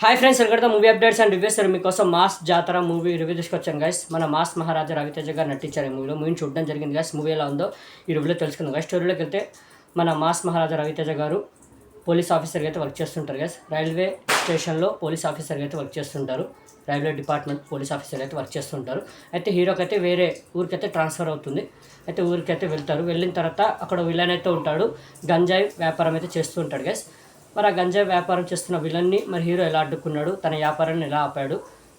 Hi friends, welcome movie updates and reviews. మీకోసం mass జాతర movie review తీసుకొచ్చాను guys. మన మాస్ మహారాజా రవితేజ గారు నటించారు ఈ మూవీని చూడడం జరిగింది గైస్. మూవీ ఎలా ఉందో ఈ రివ్యూలో తెలుసుకుందాం గైస్. స్టోరీలోకి వెళ్తే మన మాస్ మహారాజా రవితేజ గారు పోలీస్ ఆఫీసర్గా అయితే వర్క్ చేస్తుంటారు గైస్. రైల్వే స్టేషన్లో పోలీస్ ఆఫీసర్గా అయితే వర్క్ చేస్తుంటారు. రైల్వే డిపార్ట్మెంట్ పోలీస్ ఆఫీసర్గా అయితే వర్క్ చేస్తుంటారు. అయితే హీరోకి అయితే వేరే ఊరికైతే ట్రాన్స్ఫర్ అవుతుంది. అయితే ఊరికైతే వెళ్తారు. వెళ్ళిన తర్వాత అక్కడ విలన్ అయితే ఉంటాడు. గంజాయి వ్యాపారం అయితే చేస్తూ ఉంటాడు గైస్. మరి ఆ గంజాయి వ్యాపారం చేస్తున్న విలన్ని మరి హీరో ఎలా అడ్డుకున్నాడు, తన వ్యాపారాన్ని ఎలా ఆపాడు,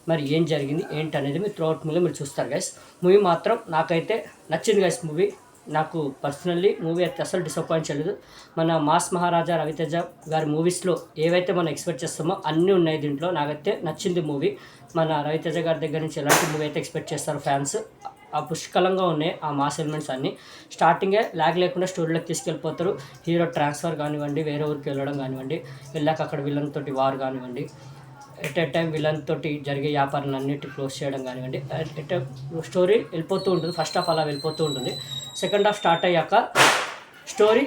మరి ఏం జరిగింది ఏంటి అనేది మీరు త్రూఅవుట్ మూవీలో మీరు చూస్తారు గైస్. మూవీ మాత్రం నాకైతే నచ్చింది గైస్. మూవీ నాకు పర్సనల్లీ మూవీ అయితే అసలు డిసప్పాయింట్ చేయలేదు. మన మాస్ మహారాజా రవితేజ గారి మూవీస్లో ఏవైతే మనం ఎక్స్పెక్ట్ చేస్తామో అన్నీ ఉన్నాయి దీంట్లో. నాకైతే నచ్చింది మూవీ. మన రవితేజ గారి దగ్గర నుంచి ఎలాంటి మూవీ అయితే ఎక్స్పెక్ట్ చేస్తారు ఫ్యాన్స్, ఆ పుష్కలంగా ఉన్నాయి ఆ మాస్ ఎలిమెంట్స్ అన్నీ. స్టార్టింగే ల్యాగ్ లేకుండా స్టోరీలోకి తీసుకెళ్ళిపోతారు. హీరో ట్రాన్స్ఫర్ కానివ్వండి, వేరే ఊరికి వెళ్ళడం కానివ్వండి, వెళ్ళాక అక్కడ విలన్ తోటి వార్ కానివ్వండి, ఎట్ ఏ టైం విలన్ తోటి జరిగే వ్యాపారాన్ని అన్నిటి క్లోజ్ చేయడం కానివ్వండి, స్టోరీ వెళ్ళిపోతూ ఉంటుంది. ఫస్ట్ హాఫ్ అలా వెళ్ళిపోతూ ఉంటుంది. సెకండ్ హాఫ్ స్టార్ట్ అయ్యాక స్టోరీ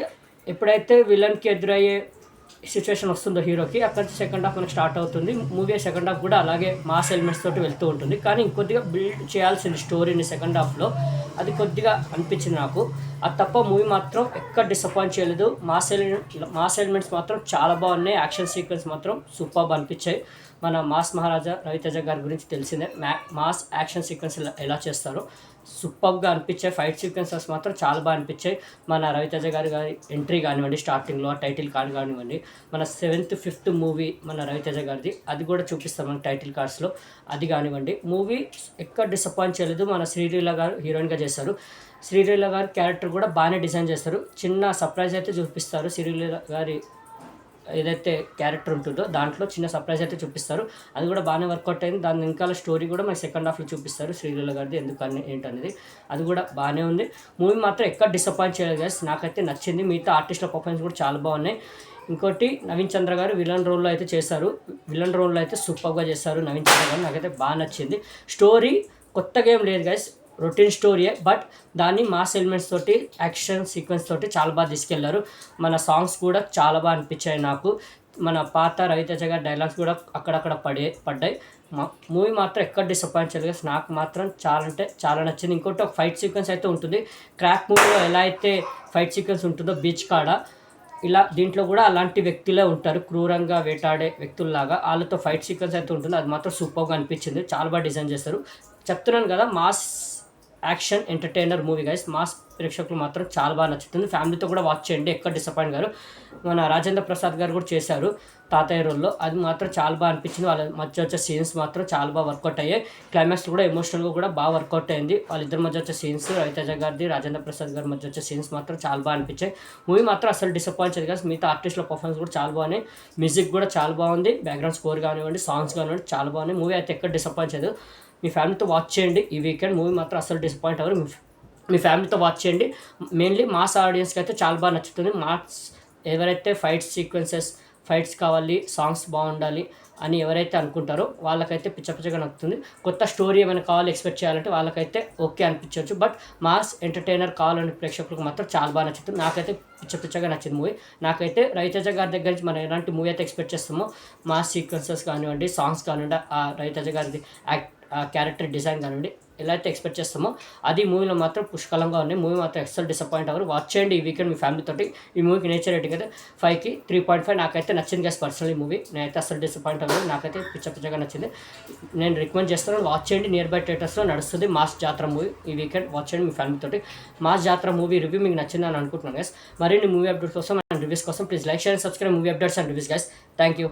ఎప్పుడైతే విలన్కి ఎదురయ్యే సిచ్యువేషన్ వస్తుందో హీరోకి, అక్కడ నుంచి సెకండ్ హాఫ్ మనకి స్టార్ట్ అవుతుంది. మూవీ సెకండ్ హాఫ్ కూడా అలాగే మాస్ ఎలిమెంట్స్ తోటి వెళ్తూ ఉంటుంది. కానీ ఇంకొద్దిగా బిల్డ్ చేయాల్సింది స్టోరీని సెకండ్ హాఫ్లో, అది కొద్దిగా అనిపించింది నాకు. అది తప్ప మూవీ మాత్రం ఎక్కడ డిసప్పాయింట్ చేయలేదు. మాస్ ఎలిమెంట్స్ మాత్రం చాలా బాగున్నాయి. యాక్షన్ సీక్వెన్స్ మాత్రం సూపర్బ్ అనిపించాయి. మన మాస్ మహారాజా రవితేజ గారి గురించి తెలిసిందే. మాస్ యాక్షన్ సీక్వెన్స్ ఎలా చేస్తారో సూపర్గా అనిపించాయి. ఫైట్ సీక్వెన్సెస్ మాత్రం చాలా బాగా అనిపించాయి. మన రవితేజ గారి ఎంట్రీ కానివ్వండి, స్టార్టింగ్లో టైటిల్ కార్డ్ కానివ్వండి, మన 7th 5th మూవీ మన రవితేజ గారిది, అది కూడా చూపిస్తాం మన టైటిల్ కార్డ్స్లో, అది కానివ్వండి. మూవీ ఎక్కడ డిసప్పాయింట్ చేయలేదు. మన శ్రీలీల గారు హీరోయిన్గా చేశారు. శ్రీలీల గారి క్యారెక్టర్ కూడా బాగానే డిజైన్ చేస్తారు. చిన్న సర్ప్రైజ్ అయితే చూపిస్తారు. శ్రీలీల గారి ఏదైతే క్యారెక్టర్ ఉంటుందో దాంట్లో చిన్న సర్ప్రైజ్ అయితే చూపిస్తారు. అది కూడా బాగానే వర్కౌట్ అయింది. దాని వెనకాల స్టోరీ కూడా మనకి సెకండ్ హాఫ్లో చూపిస్తారు. శ్రీలీల గారిది ఎందుకని ఏంటనేది, అది కూడా బాగానే ఉంది. మూవీ మాత్రం ఎక్కడ డిసప్పాయింట్ చేయలేదు గైస్. నాకైతే నచ్చింది. మిగతా ఆర్టిస్టుల పర్ఫార్మెన్స్ కూడా చాలా బాగున్నాయి. ఇంకోటి నవీన్ చంద్ర గారు విలన్ రోల్లో అయితే చేశారు. విలన్ రోల్లో అయితే సూపర్గా చేశారు నవీన్ చంద్ర గారు. నాకైతే బాగా నచ్చింది. స్టోరీ కొత్తగా ఏం లేదు గైస్, రొటీన్ స్టోరీయే. బట్ దాన్ని మాస్ ఎలిమెంట్స్ తోటి, యాక్షన్ సీక్వెన్స్ తోటి చాలా బాగా తీసుకెళ్లారు. మన సాంగ్స్ కూడా చాలా బాగా అనిపించాయి నాకు. మన పాత రవితేజ గారి డైలాగ్స్ కూడా అక్కడక్కడ పడ్డాయి. మూవీ మాత్రం ఎక్కడ డిసప్పాయింట్ చేయలేదు. నాకు మాత్రం చాలా అంటే చాలా నచ్చింది. ఇంకోటి ఒక ఫైట్ సీక్వెన్స్ అయితే ఉంటుంది. క్రాక్ మూవీలో ఎలా అయితే ఫైట్ సీక్వెన్స్ ఉంటుందో బీచ్ కాడ, ఇలా దీంట్లో కూడా అలాంటి వ్యక్తులే ఉంటారు. క్రూరంగా వేటాడే వ్యక్తుల్లాగా వాళ్ళతో ఫైట్ సీక్వెన్స్ అయితే ఉంటుంది. అది మాత్రం సూపర్గా అనిపించింది. చాలా బాగా డిజైన్ చేస్తారు. చెప్తున్నాను కదా, mass action entertainer movie guys. Mass ప్రేక్షకులు మాత్రం చాలా బాగా నచ్చుతుంది. ఫ్యామిలీతో కూడా వాచ్ చేయండి, ఎక్కడ డిసప్పాయింట్ గారు. మన రాజేంద్ర ప్రసాద్ గారు కూడా చేశారు తాతయ్య రోల్లో, అది మాత్రం చాలా బాగా అనిపించింది. వాళ్ళ మధ్య వచ్చే సీన్స్ మాత్రం చాలా బాగా వర్కౌట్ అయ్యాయి. క్లైమాక్స్ కూడా ఎమోషనల్గా కూడా బాగా వర్కౌట్ అయింది. వాళ్ళిద్దరి మధ్య వచ్చే సీన్స్, రవితేజ గారిది రాజేంద్ర ప్రసాద్ గారి మధ్య వచ్చే సీన్స్ మాత్రం చాలా బాగా అనిపించాయి. మూవీ మాత్రం అసలు డిసప్పాయింట్ చేయదు కదా. మిగతా ఆర్టిస్టుల పర్ఫార్మెన్స్ కూడా చాలా బాగున్నాయి. మ్యూజిక్ కూడా చాలా బాగుంది. బ్యాక్గ్రౌండ్ స్కోర్ కానివ్వండి, సాంగ్స్ కానివ్వండి, చాలా బాగున్నాయి. మూవీ అయితే ఎక్కడ డిసప్పాయింట్ చేయదు. మీ ఫ్యామిలీతో వాచ్ చేయండి ఈ వీకెండ్. మూవీ మాత్రం అసలు డిసప్పాయింట్ అవ్వరు. మీ ఫ్యామిలీతో వాచ్ చేయండి. మెయిన్లీ మాస్ ఆడియన్స్కి అయితే చాలా బాగా నచ్చుతుంది. మాస్ ఎవరైతే ఫైట్స్ కావాలి, సాంగ్స్ బాగుండాలి అని ఎవరైతే అనుకుంటారో వాళ్ళకైతే పిచ్చగా నచ్చుతుంది. కొత్త స్టోరీ ఏమైనా కావాలి ఎక్స్పెక్ట్ చేయాలంటే వాళ్ళకైతే ఓకే అనిపించవచ్చు. బట్ మాస్ ఎంటర్టైనర్ కావాలని ప్రేక్షకులకు మాత్రం చాలా బాగా నచ్చుతుంది. నాకైతే పిచ్చగా నచ్చింది మూవీ. నాకైతే రవితేజ గారి దగ్గర నుంచి మనం ఎలాంటి మూవీ అయితే ఎక్స్పెక్ట్ చేస్తామో, మాస్ సీక్వెన్సెస్ కానివ్వండి, సాంగ్స్ కానివ్వండి, ఆ రవితేజ గారిది క్యారెక్టర్ డిజైన్ కానివ్వండి, ఎలా అయితే ఎక్స్పెక్ట్ చేస్తామో అది మూవీలో మాత్రం పుష్కలంగా ఉన్నాయి. మూవీ మాత్రం ఎక్సెల్ డిసప్పాయింట్ అవ్వరు. వాచ్ చేయండి ఈ వీకెండ్ మీ ఫ్యామిలీ తోటి. ఈ మూవీకి నేచర్ రేటింగ్ అయితే 5కి 3.5. నాకైతే నచ్చింది గైస్ పర్సనల్. ఈ మూవీ నేనైతే అసలు డిసప్పాయింట్ అవ్వలేదు. నాకైతే పిచ్చగా నచ్చింది. నేను రికమెండ్ చేస్తాను, వాచ్ చేయండి. నియర్ బై థియేటర్స్లో నడుస్తుంది మాస్ జాతర మూవీ. ఈ వీకెండ్ వాచ్ చేయండి మీ ఫ్యామిలీ తోటి. మాస్ జాతర మూవీ రివ్యూ మీకు నచ్చిందని అనుకుంటున్నాను గైస్. మరిన్ని మూవీ అప్డేట్స్ కోసం అండ్ రివ్యూస్ కోసం please like, share, subscribe movie updates and reviews guys. Thank you.